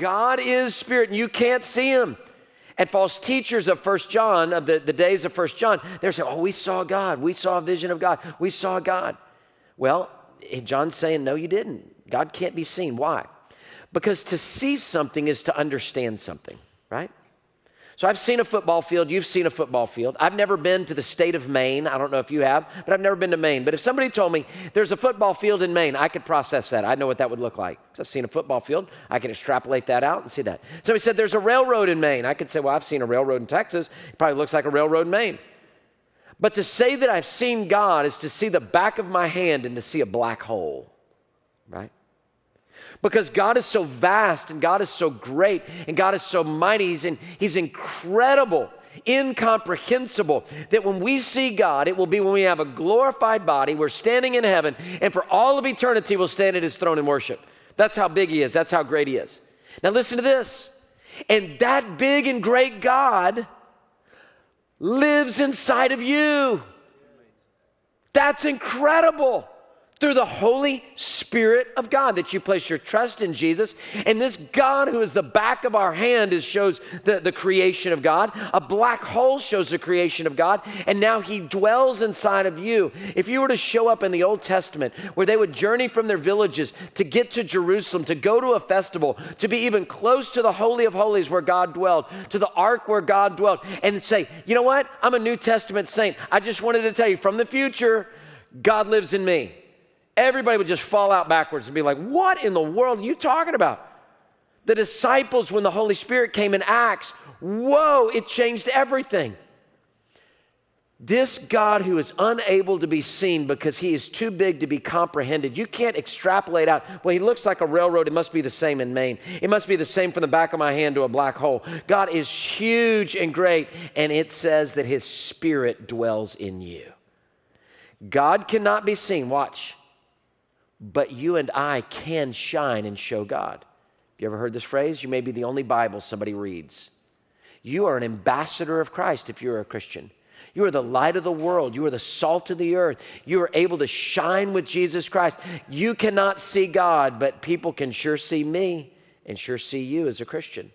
God is spirit and you can't see him. And false teachers of 1 John, of the days of 1 John, they're saying, oh, we saw God. We saw a vision of God. We saw God. Well, John's saying, no, you didn't. God can't be seen. Why? Because to see something is to understand something, right? So I've seen a football field. You've seen a football field. I've never been to the state of Maine. I don't know if you have, but I've never been to Maine. But if somebody told me there's a football field in Maine, I could process that. I know what that would look like. Because I've seen a football field. I can extrapolate that out and see that. Somebody said there's a railroad in Maine. I could say, well, I've seen a railroad in Texas. It probably looks like a railroad in Maine. But to say that I've seen God is to see the back of my hand and to see a black hole, right? Because God is so vast and God is so great and God is so mighty. He's incredible, incomprehensible, that when we see God, it will be when we have a glorified body, we're standing in heaven, and for all of eternity we'll stand at his throne and worship. That's how big he is. That's how great he is. Now listen to this. And that big and great God lives inside of you. That's incredible. Through the Holy Spirit of God, that you place your trust in Jesus. And this God who is the back of our hand shows the creation of God. A black hole shows the creation of God. And now he dwells inside of you. If you were to show up in the Old Testament where they would journey from their villages to get to Jerusalem, to go to a festival, to be even close to the Holy of Holies where God dwelled, to the ark where God dwelt, and say, you know what? I'm a New Testament saint. I just wanted to tell you from the future, God lives in me. Everybody would just fall out backwards and be like, what in the world are you talking about? The disciples, when the Holy Spirit came in Acts, whoa, it changed everything. This God who is unable to be seen because he is too big to be comprehended. You can't extrapolate out, well, he looks like a railroad. It must be the same in Maine. It must be the same from the back of my hand to a black hole. God is huge and great, and it says that his spirit dwells in you. God cannot be seen. Watch. But you and I can shine and show God. You ever heard this phrase? You may be the only Bible somebody reads. You are an ambassador of Christ if you're a Christian. You are the light of the world. You are the salt of the earth. You are able to shine with Jesus Christ. You cannot see God, but people can sure see me and sure see you as a Christian.